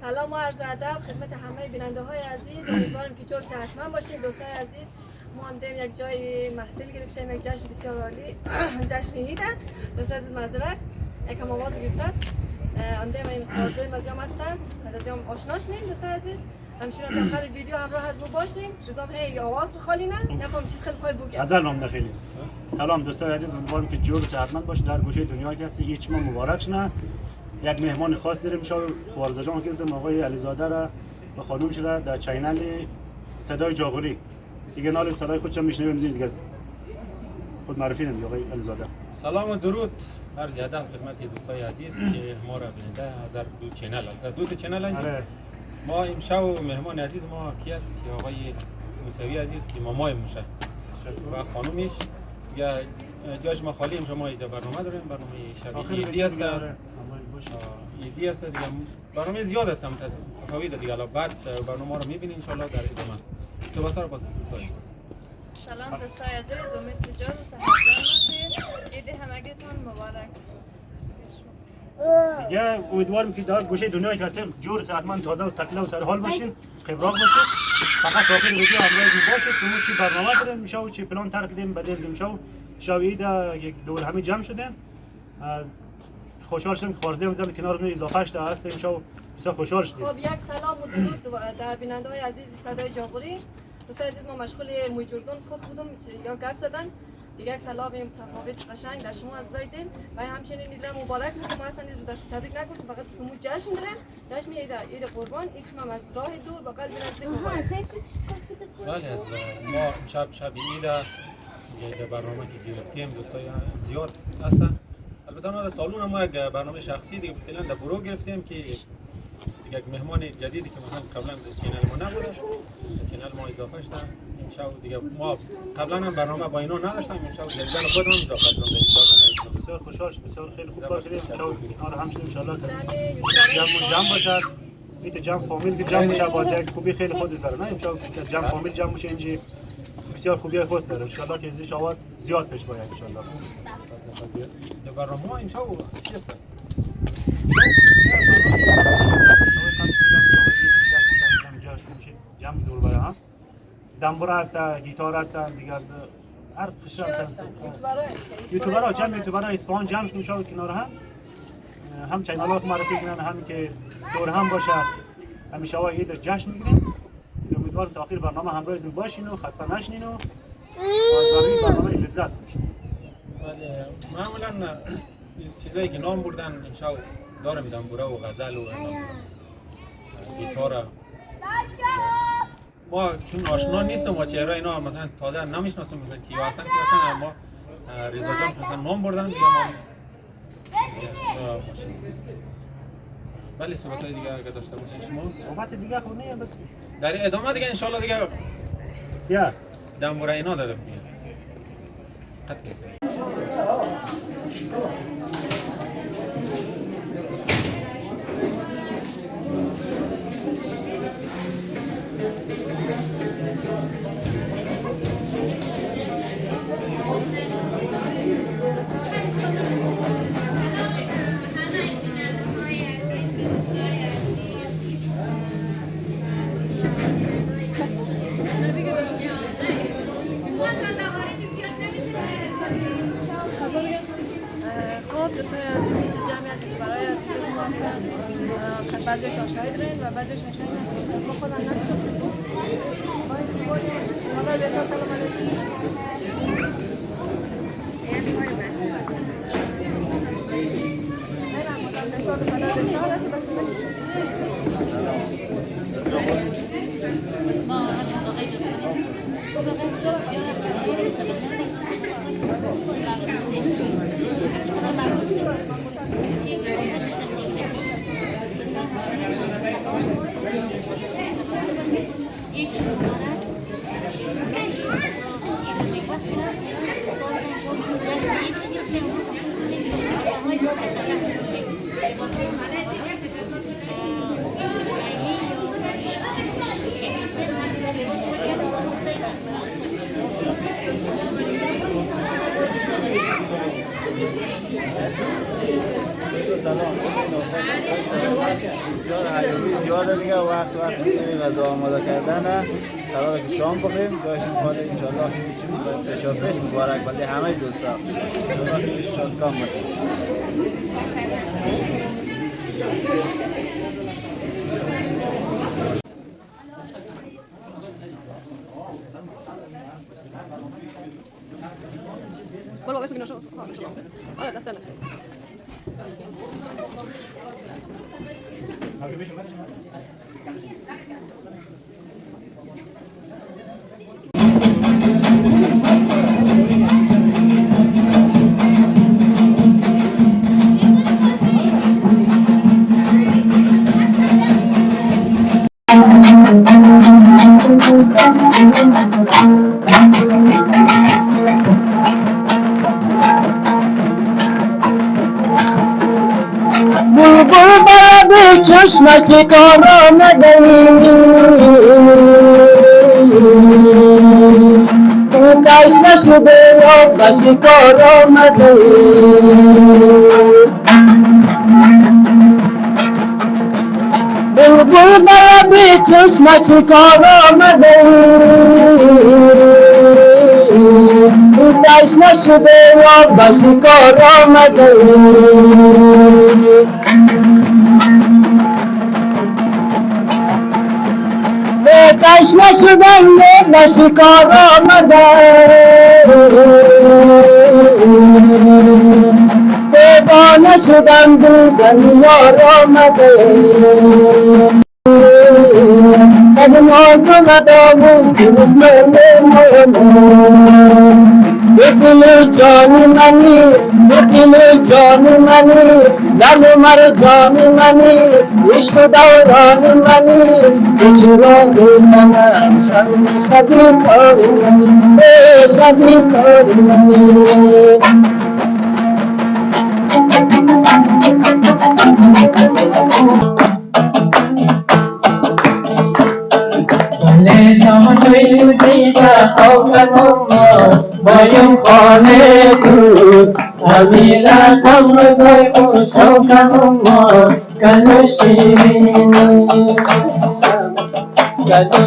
سلام و عرض ادب خدمت همه بیننده های عزیز. امیدوارم که جور صحتمند باشید. دوستای عزیز، ما هم دیم یک جای محفل گرفتیم، یک جشن بسیار عالی، جشن عید. دوستای عزیز معذرت یکم آواز گرفتن. هم دیم این خاطر مزیام هستم، مزیام آشناش نیم. دوستای عزیز همچنین تا آخر ویدیو همراه از ما باشین. رضام هی آواز بخوالین، نفهم چیز خیلی خوب بگید. غزل نام نخیلی. سلام دوستای عزیز، امیدوارم که جور صحتمند باشید. در گوشه دنیا که هستید هیچ ما مبارک شنه. یک مهمان خاص داریم شاو وارزجان کردم آقای علیزاده را و خانومش را در چینل صدای جاغوری. دیگه نال صدای خودشم میشنویم دیگه. خود معرفی نمیدی آقای علیزاده. سلام و درود عرض ادب خدمت دوستای عزیز که ما را بیننده از دو چینل دو چینل هستیم. ما امشب مهمان عزیز ما کی است که آقای موسوی عزیز که مامای موشه و خانومش یا جاش ما خالی امشب ما اینجا برنامه داریم. برنامه شبیه ایدی است. ایدی است دیگه. برنامه زیاد است متفاوت دیگه. حالا بعد برنامه رو می‌بینید ان شاء الله در ادامه. صحبت رو باز سلام دوستای عزیز، امید که جور و صحتمند باشید. عید همگیتون مبارک. دیگه امیدوارم که در گوشه دنیایی که هستیم جور صحتمند تازه و تکلیف و سر حال باشین، خبرات باشید. فقط آخر ویدیو همراه باشید که ما چی برنامه داریم میشه و چی پلان طرح کردیم بدل میشه. شب عید یک دور همه جمع شدیم. خوشحال شدم که خارجی هم کنار ما اضافه شده هست. امشب بسیار خوشحال شدیم. خب یک سلام و درود در بیننده های عزیز صدای جاغوری. دوستای عزیز ما مشغول موجودان خودم یا گپ زدن. دیگه یک سلام متفاوت قشنگ در شما عزیزای دل و همچنین عید مبارک میگم. ما اصلا عید داشت تبریک نگفتم، فقط تو جشن داریم. جشن عید قربان. این شما از راه دور با قلب نزدیک. بله از ما شب عید برنامه که گرفتیم دوستای زیاد هستن. البته ما در سالون ما یک برنامه شخصی دیگه فعلا در برو گرفتیم که یک مهمان جدیدی که مثلا قبلا چینل ما نبوده، چینل ما اضافه شده. امشب دیگه ما قبلا هم برنامه با اینا نداشتیم، امشب جدیدن خودمون اضافه شدیم در این برنامه. بسیار خوشحال شدم، بسیار خیلی خوب کار کردیم. امشب کنار هم شدیم ان شاء الله جمع باشد. میت جمع فامیل که جمع بشه باز یک خوبی خیلی خودت داره. نه امشب جمع فامیل جمع بشه اینجا بسیار خوبی خود داره. ان شاء الله که ازش آواز زیاد پیش بیاد ان شاء الله. در برنامه ما امشب چی است؟ جمع دور برای هم دنبور هست، گیتار هستن دیگه، از هر قشر هستن. یوتیوبرها جمع یوتیوبرها اصفهان جمع شدن شاید کنار هم چینالات معرفی کنن، هم که دور هم باشه. همیشه های عید جشن میگیریم. امیدوارم تا آخر برنامه همراه از باشین و خسته نشین و از برنامه لذت ببرید. بله معمولا چیزایی که نام بردن امشب دارم دنبوره و غزل و گیتار. ما چون آشنا نیستم با چهره اینا مثلا تازه نمیشناسم مثلا کیا هستن که مثلا ما رضا جان مثلا نام بردن دیگه ما ولی صحبت دیگه اگه داشته باشین شما صحبت دیگه خب نه بس در ادامه دیگه ان شاء الله دیگه یا دنبوره اینا دارم خب دوستای عزیز اینجا جمعی هستید برای عزیز ما هستن. بعضیش آشنایی دارین و بعضیش آشنایی ندارین. ما خودم نمیشناسیم. حالا بیاسا سلام علیکم. سلام. بسیار حیاتی زیاده دیگه وقت می‌کنیم غذا آماده کردن قراره که شام بخوریم داشتیم خاله انشالله می‌چیم پیشا پیش مبارک بنده همه دوستا انشالله خیلی شادکام باشیم برو بابا بگو شو آره دستانه چشمش کار آمده کش نشده یا بشی کار آمده بلبل بلبی چشمش کار آمده کش نشده یا بشی کار آمده کش نشدن به شکار آمده دیوانه شدن دیدن یار آمده قدم آزمد آمون اسم دل جان منی دل جان منی دل مر جان منی عشق دوران منی اجرا منم شبی کاری منی شبی کاری منی زمانی دیگر آمدم بایم خانه بود امیرتم رضای خوش آمدم گلو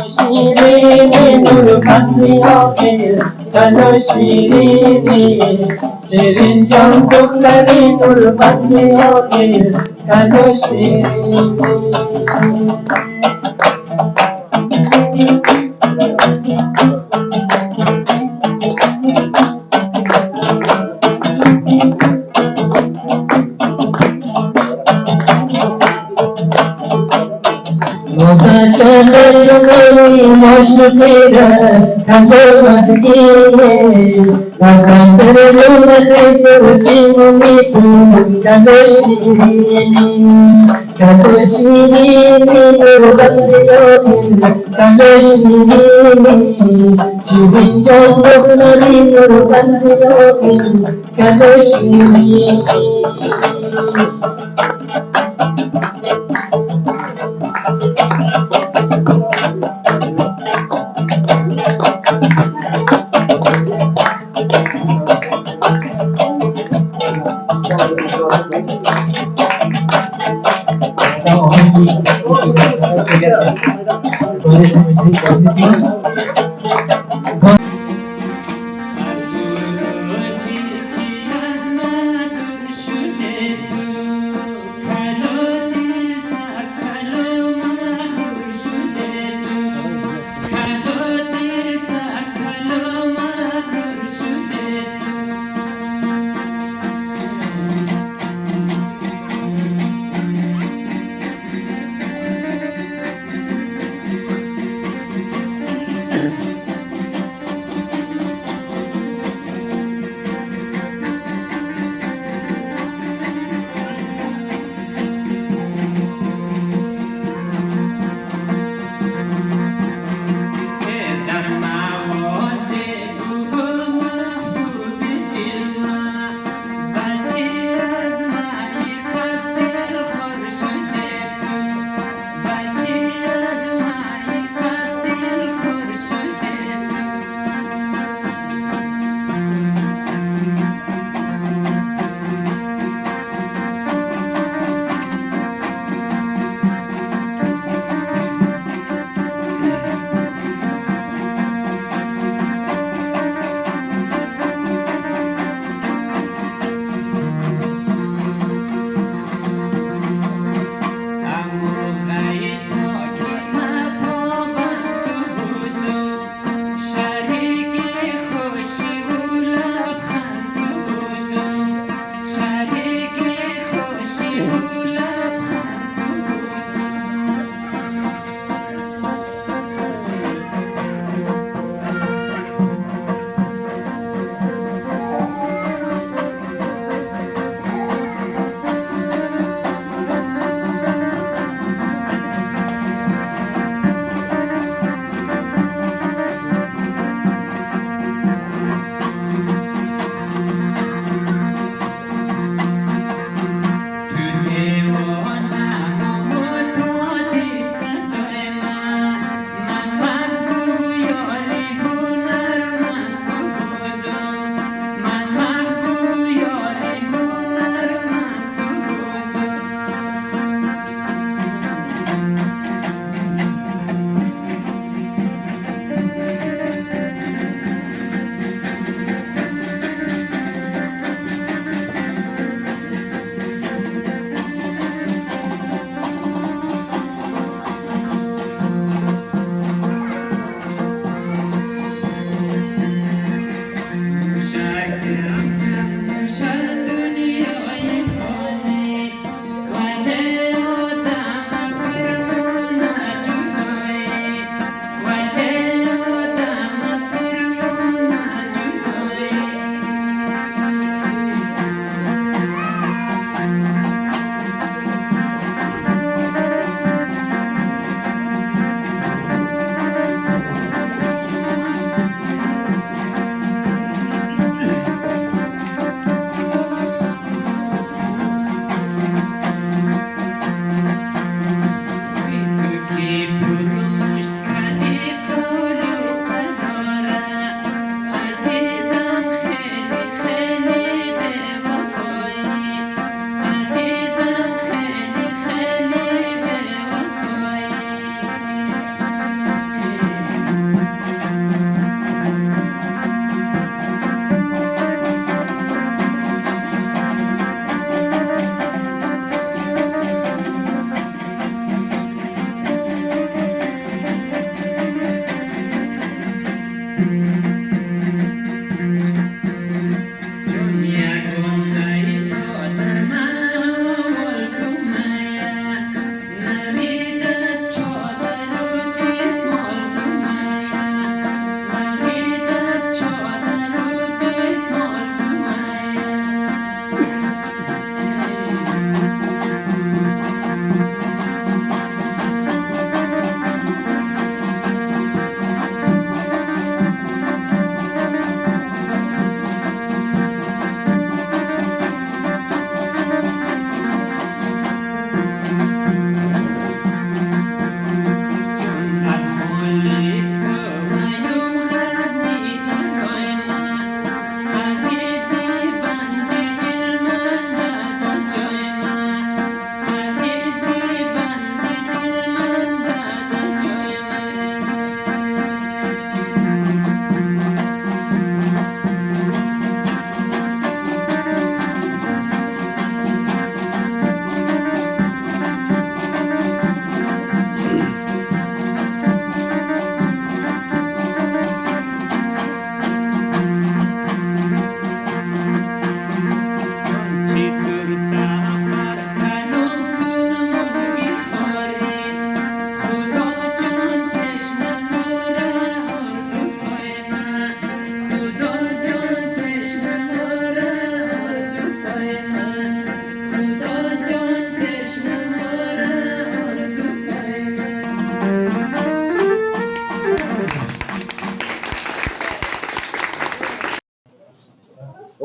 شیرینی نور بندی آخر گلو شیرینی شیرین جان دختری نور بندی آخر گلو شیرینی مشکل کبودیه وقتی رو خیلی چیمی کدوشیری رو بندیاری کدوشیری شیرین جان دختری رو بندیاری کدوشیری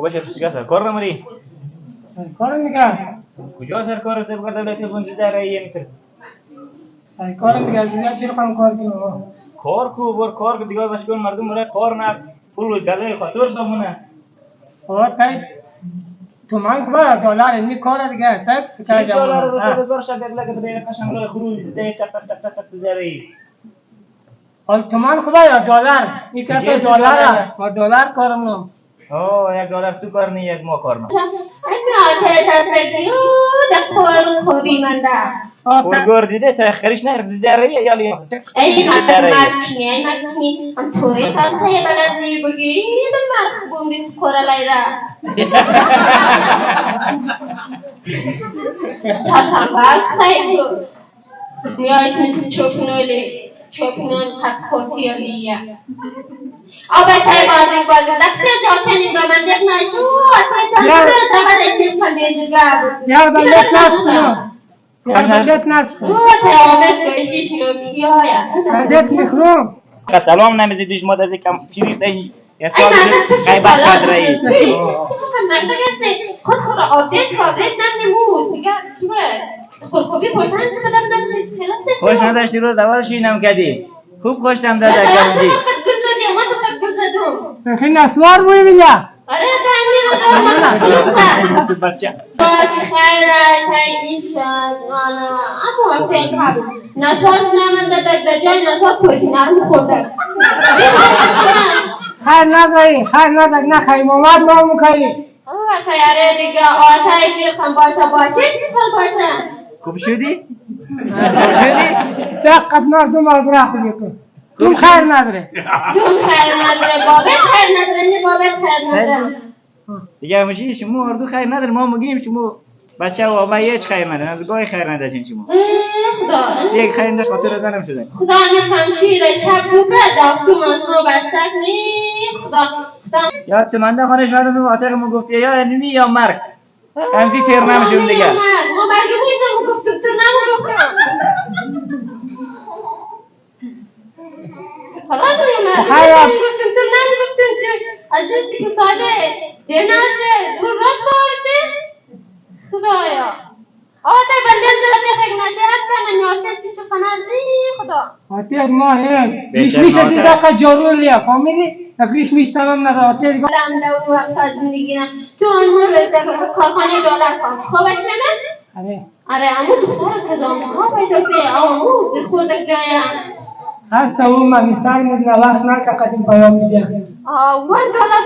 باشه چیکار سرکار نمیری؟ سرکار میگه کجا سرکار سرکار دولتی 15 رای میتر سرکار میگه از اینجا چی رقم کار کنیم کار کو بر کار کو دیگه بچگان مردم مرا کار نه پول گله خاطر سامونه آقا تای تومان که باید دلار می کار دیگه سکس که $6 رو جمعه سر بر شد لگه به قشنگ راه خروج ده تک تک تک تک زری حال تومان خوبه یا دلار این کسی دلاره و دلار کارم نم $1 تو کار نی یک ما کار نه پولگور دیده تا خریش نه زدره یا لی ای مکنی هم توری خمسه بلدی بگی مخبوم بیت خورا لیره ساتم باید خیلی نیایت مثل چوپنون خط خورتی لیه آب چای بازی دسته جاتنیم را من دیخ نشو اصلا تا ایتیم کمیزگاه یا بلد نست یا بلد نست تمامت کشیش نوکی های بلد نخروم سلام نمیزی دیش ماد از کم پیری تایی ای من تو چه غیبت سلام کرد رایی من بگسته خود را آبدیت نمود دیگه خودخوبی پرتن بدم نمسیز خلاصه خوش نداشتی روز اول شینم کردی خوب خوشتم داد تو کمجی خود گذاری ما تو خود گذادم خیلی نسوار بوی بیا آره تایمی رو دارم خلاصه تو بچه خیره تای ایشان اما هم پیکم نسارش نمنده در جای نسار تویتی نرم خورده خیر نداری نخواهی مامد نامو کهی تیاره دیگه آتای جیخم باشه چه چیز باشه خوب شدی؟ خوب شدی؟ دقت مردم از راه خوبی کن تو خیر نداره جون خیر نداره بابت خیر نداره نه بابت خیر نداره دیگه همشی شما اردو خیر نداره ما میگیم شما بچه و آبا هیچ خیر نداره از گاهی خیر نداره شما خدا یک خیر داشت خاطر دارم شده خدا میخوام شیر چپ ببره داختو ماسنو برسک نی خدا یا تو منده خانه شهر رو آتاق ما گفتی یا انمی یا مرگ همچی تیر نمیشون دیگه ما مرگی بویشم گفتم تو نمو گفتم خلاص دیگه مرگی گفتم تو نمو گفتم تو عزیز که ساده دیناسته دور راست بارده خدایا آتا بندن جلوی خیلی نصیحت کنم نیاسته سیچو خنازی خدا آتی از ما ریشمیش دیگه که جارو لیا فامیلی یک ریشمیش تمام نده آتی از برم لو وقت از زندگی نه تو اون مورد کارخانه دلار کن خوبه چه نه؟ آره امو دختر که از آمریکا پیدا که امو بخورده جایم هست او ممیستان مزن وقت نکه قدیم پیام میده $1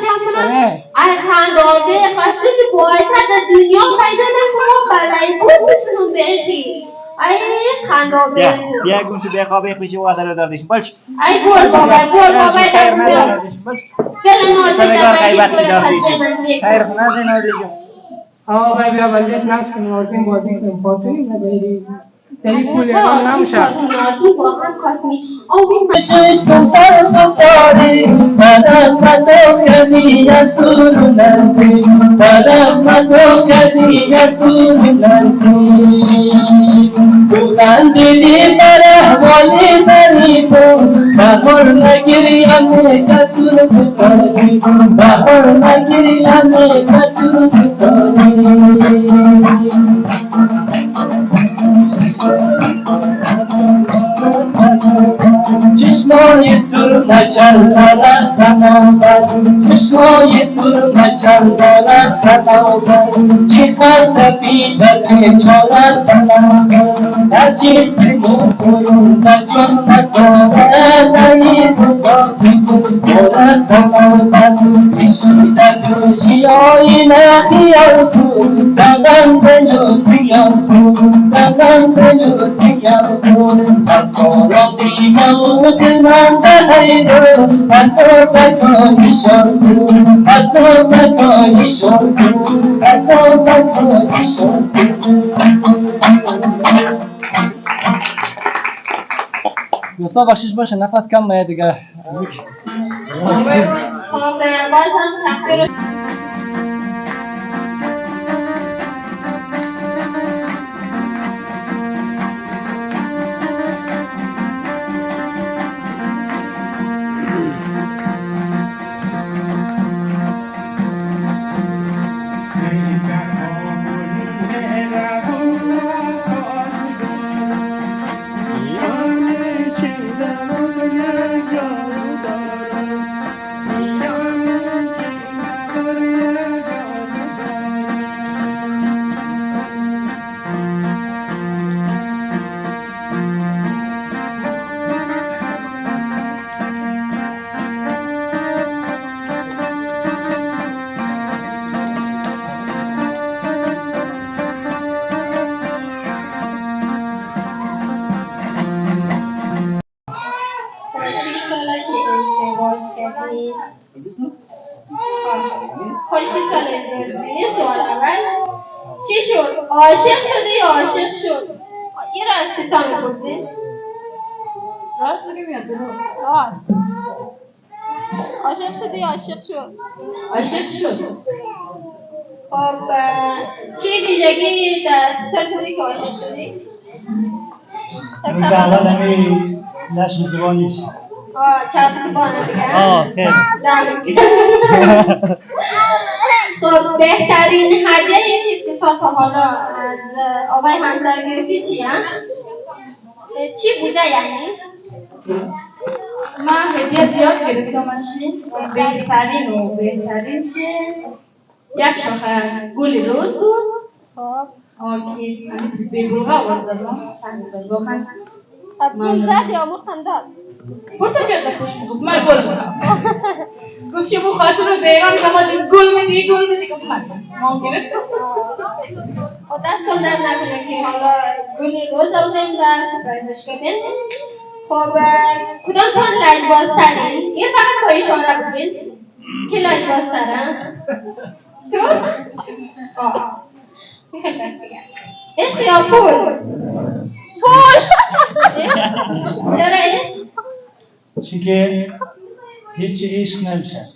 جمع کنم ای خندازه خسته که باید در دنیا پیدا نشما برای خوب بشنون بخی ای خندازه بیا گم تو بخوابه پیش وادر رو داردیش بلش ای گل بابا در اونجا برم آزه در بچه گل خسته من بخی خیر خونه ندیجا آقا بیا بلدت نست کنیم آردیم بازی کنیم فاتونی نبایدی دهی پول اعلام نمشه با هم کاتنی ششم فرخاری منم تو خدیت نزدی منم تو خدیت نزدی تو خندیدی در احوالی بری تو بخور نگیری همه کتون بکاری بخور نگیری همه کتون بکاری چشمای سرمه چندان سنابر چشمای سرمه چندان سنابر چی خرد بیدر بیچاره سنابر در چیز بکنم در چون نساره نهید مزاقی بوده سنابر بشیده دوشی آینه خیال کن دغن بلو سیال کن دغن بلو سیال کن از خارا بیموت من بهیدو از تو بکانیشان کن از تو بکانیشان کن از تو بکانیشان دوستا بخشش باشه نفس کم نه دیگه خب باز هم تقدیر کردی؟ خوشی سال ازدواج کردی؟ سوال اول چی شد؟ عاشق شدی یا عاشق شد؟ این را از سیتا میپرسی؟ راست بگیم یا دروغ؟ راست. عاشق شدی یا عاشق شد؟ عاشق شد. خب چی ویژگی در سیتا بودی که عاشق شدی؟ روز اول همی نشم زبانیش چرا زبانه دیگه؟ خیلی خب بهترین هدیه‌ای که سیتا تا حالا از آقای همسر گرفتی چیه؟ چی بوده یعنی؟ من هدیه زیاد گرفتم از شما. بهترین چه؟ یک شاخه گل روز بود. خب که به بلغه آورد از آن واقعا گل زد یا مرخم داد؟ پرتا کرده خوش بگفت من گل بودم گفت شما خاطر رو دیران شما گل میدی گفت من گرفتم و دست سال در نکنه که حالا گلی روز آوریم و سپرایزش کنیم. خب کدام تان لجبازترین؟ این فقط با اشاره بگین که لجبازترن؟ تو؟ این خیلی بد بگم عشق یا پول؟ پول! چرا عشق؟ چون که هیچی عشق نمیشه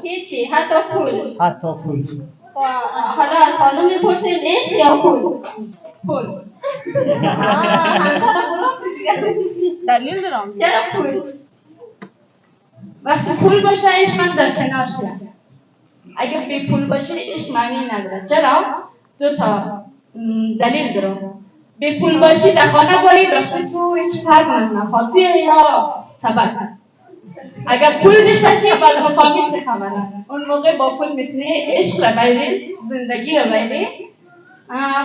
هیچی حتی پول پول حالا از خانم میپرسیم عشق یا پول؟ پول همسر گروه دیگه دلیل دارم چرا پول؟ وقتی پول باشه عشق من در کنار شه اگر بی پول باشه عشق معنی نداره چرا؟ دو تا دلیل دارم بی پول باشی در خانه باری بخشی تو هیچ فرق نکنه خاطر یا سبب اگر پول داشته باشی بعد مفاهیم چه خبره اون موقع با پول میتونی عشق رو بایری زندگی رو بایری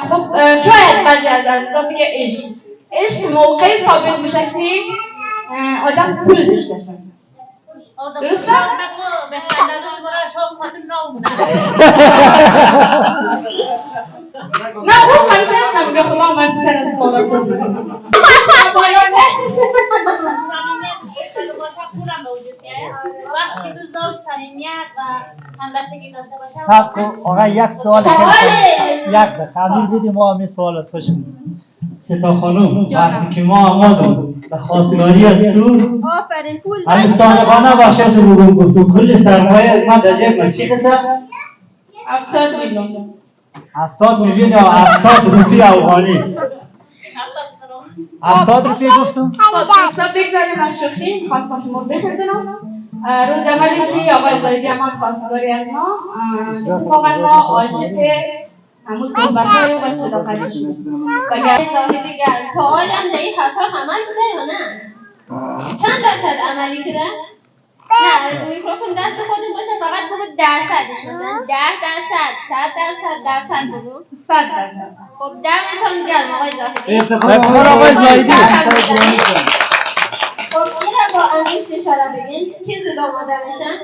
خب شاید بعضی از عزیزا بگه عشق موقعی ثابت میشه که آدم پول داشته باشه درسته؟ نه اون منطقه نمیگه خدا منطقه از بالا کنه وقتی دوست داشت صمیمیت و همبستگی داشته باشه سب کن آقا یک سوال یک قبول بدیم ما همین سوال از خوشم ستا خانم وقتی که ما آمادم به خواستگاری از تو آفرین پول همین صادقانه باشه تو بگم گفتم کل سرمایه از من در جیب من چی قسم؟ 70 میلیون 70 میلیون یا 70 روپی افغانی 70 روپی گفتم؟ حساب بگذاریم از شوخی خواستم شما بخردنم روز اولی که آقای زاهدی احمد خواستگاری از ما اتفاقا ما عاشق همون صحبت‌های و صداقتش شدیم زاهدی گرم تا حال هم در این حرفا عمل بوده یا نه؟ چند درصد عملی کرده؟ نه میکروفون دست خودم باشه فقط بگو درصدش مثلا 10%، 100%، 100% بگو 100%. خب دمتون گرم آقای زاهدی افتخار آقای زاهدی خب این را با انگلیس اشاره بگین که زود آماده بشن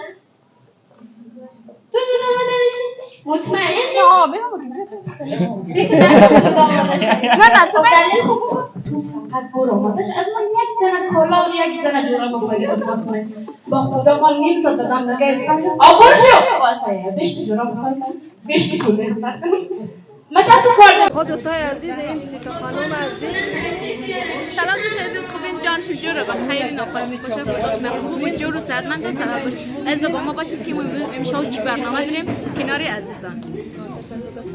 تو زود آماده بشی؟ مطمئن؟ بگو نکنم زود آماده شد خب دلیل خوب تو فقط برو آمادش از من یک دانه کلا و یک دانه جوراب باید احساس کنید با خدا من نیم ساعت دادم نگه اسکم شد آبور شو واسه بیشتی جوراب باید بیشتی پول بخصد متى تکرد خود دوستای عزیز این سیتا خانم عزیز سلام دوست عزیز خوبین جانشون جوره و خیلی ناخوش خوشم بودم خوب جور و سعادتمند و سلام باشید از با ما باشید که امشب چی برنامه داریم کناری عزیزان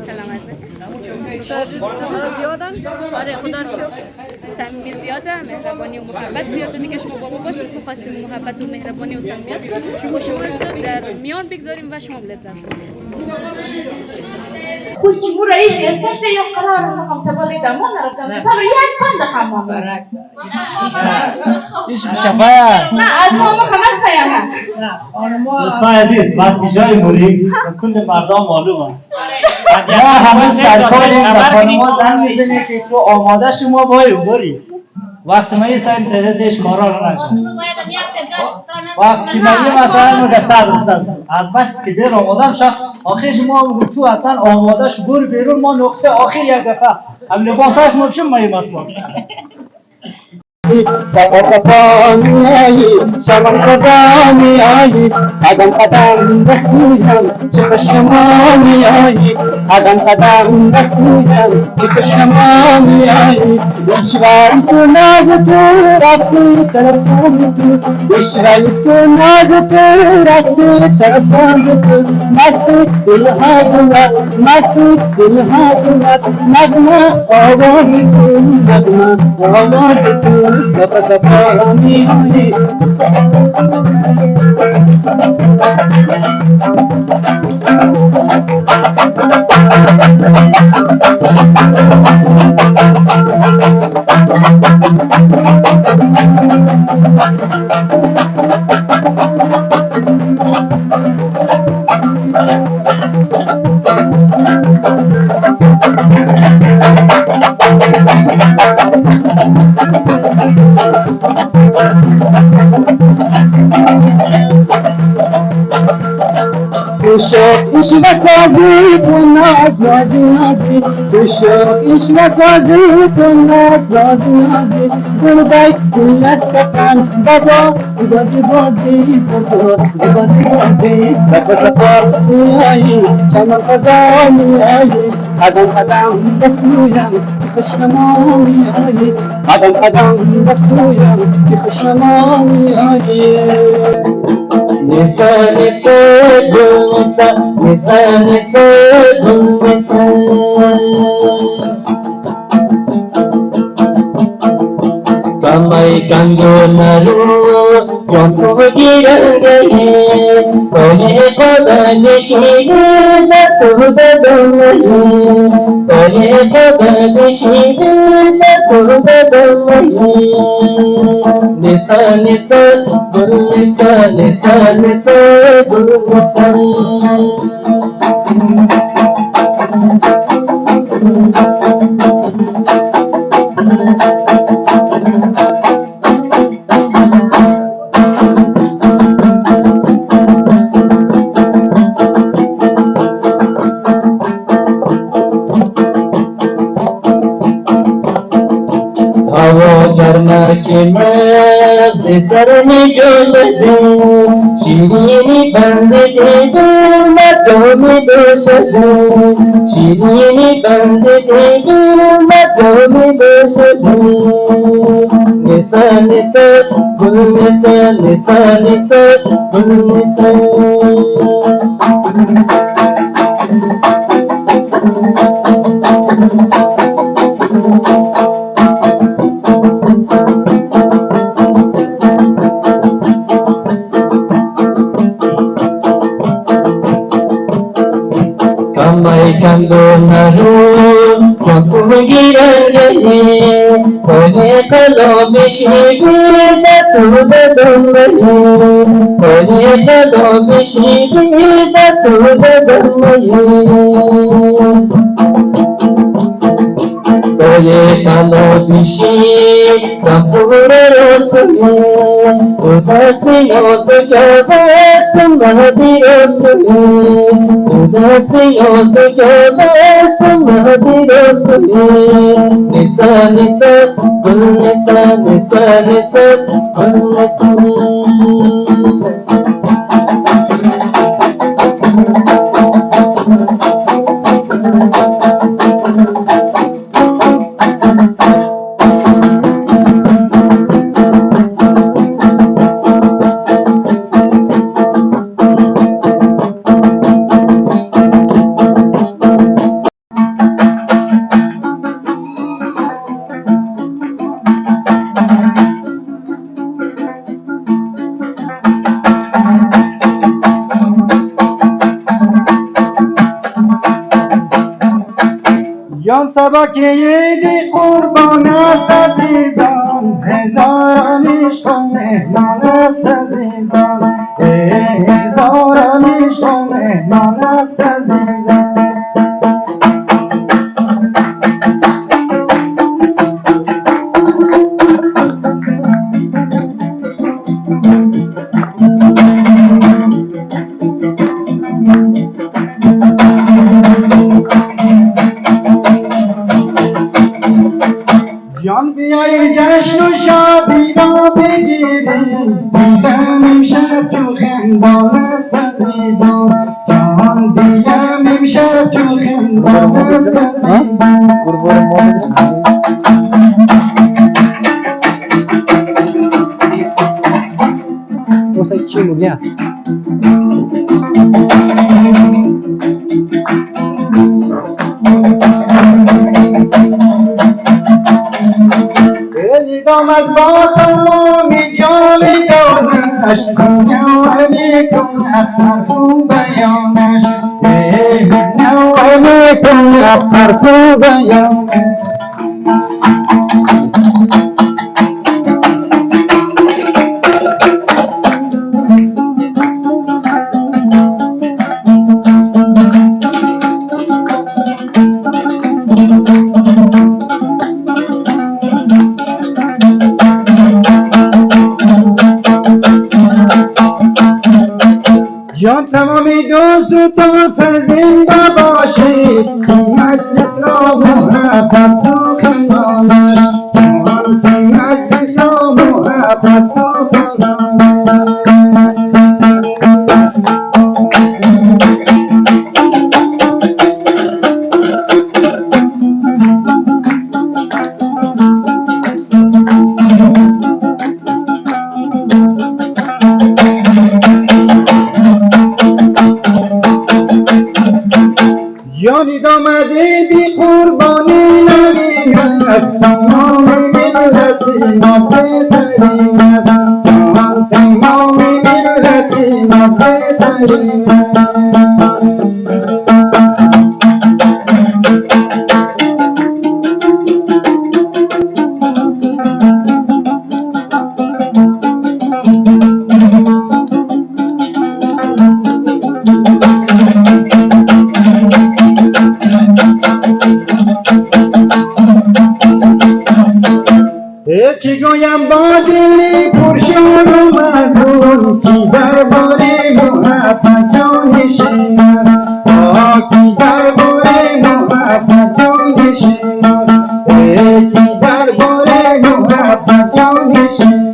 سلامت باشید عزیز زیادن آره خدا رو شکر صمیمی زیاده مهربانی و محبت زیاده دیگه شما با ما باشید می‌خواستیم محبت و مهربانی و صمیمیت با شما در میان بگذاریم و شما لذت ببرید خوش چی رئیس استش یا قرار نخوام تبالی دمون نرفتم سر یک بند خمام برعکس ایش شفایا نه از ما خمس سیامه دوستان عزیز وقتی جای بریم کل مردم معلومه ما همه سرکاریم و خانما زن میزنیم که تو آماده شما بریم وقتی ما یه سایم ترزش کارا رو نکنیم وقتی من مثلا میگه صد از بس که دیر آمادم شد آخر شما میگم تو اصلا آماده شو برو بیرون ما نقطه آخر یک دفعه هم لباسات ما بشم ما یه مسئله سفر پا می آیی شبم خدا می آیی قدم قدم رسیدم چه خوش ما می آیی قدم قدم رسیدم چه خوش ما می آیی اشوار تو ناز تو رفتی طرفان تو اشوار تو ناز تو رفتی طرفان تو مستی دلها دومد مستی دلها دومد نغمه آواز تو نغمه آواز تو سفر سفر می آیی تو شوقش نسازی تو ناز نازی نازی تو شوقش نسازی تو ناز نازی نازی گلبای گلت کفن بابا بازی بازی بابا بازی بازی سفر سفر میایی چمن قضا میایی قدم قدم بسویم که خوش ما میایی قدم قدم بسویم که خوش ما میایی Nisa nisa nisa nisa nisa nisa Kamai kango naru jonto girangaye Sole koda nishine na turbadamaye Sole koda nishine na turbadamaye Nisa nisa gul nisa nisa nisa gul nisa که مغز سر می جوشد شیرینی بند دیدم مدام باشد شیرینی بند دیدم مدام باشد نسا نسا گل نسا نسا نسا گل نسا Kando naru jonto girangaye Sole kalo bishibi da turbadamaye Sole kalo bishibi da turbadamaye Sole kalo bishi kampura rosme Udasi osu chabas mahdi rosme Udasi osu chabas mahdi rosme Nisa nisa gul nisa nisa nisa gul nisa جان سبکیدی قربان است عزیزان هزاران عشق و مهمان است عزیزان هزاران عشق و مهمان است عزیزان جان بیایی جشن و شاد خندان است عزیزان جهان دیم امشب چو خندان است عزیزان چی مولیه دلید آمد با تمام جان دانش نوار میکند مرفوع بیانش نوار میکند مرفوع بیانش جان تمامی دوستان فرزند باشید مجلس را محبت سخنانش جان مجلس را محبت سخنانش جانی آمده بی قربانی نبین است تمام ملت ما بهترین است جان تمام ملت ما بهترین است چی گویم با دلی پرشور و مزون کی دربار محبت جان نشیند کی دربار محبت جان نشیند کی دربار محبت جان نشیند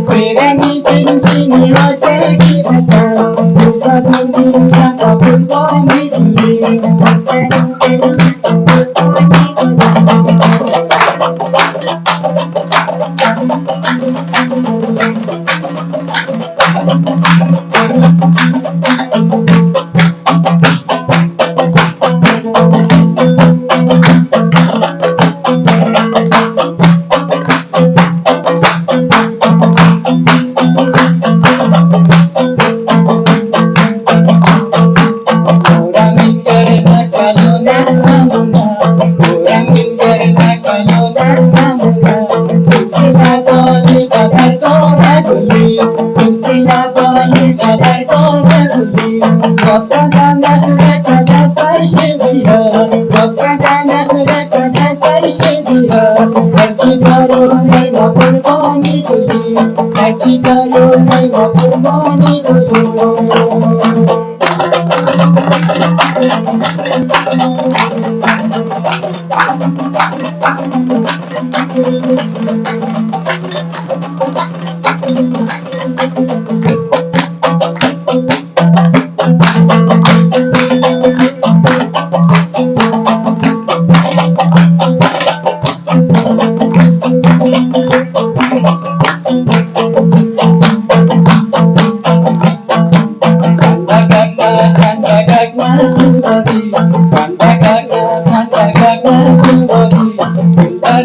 Terani هرچی کارو نیما قربانی گلی هرچی کارو نیما قربانی گلی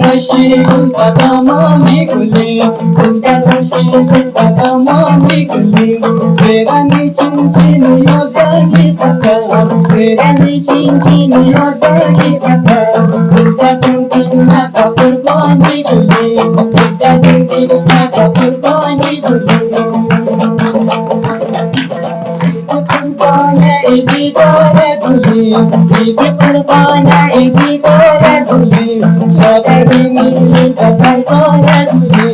Roshi gulta tamami guli, gulta roshi gulta tamami guli. Verani cincin yozagi taka, verani cincin yozagi taka. Gulta tintin taka kurbani guli, gulta tintin taka kurbani guli. Kurbana idi dore guli, idi kurbana idi dore guli. Jagabini kasar kore guli,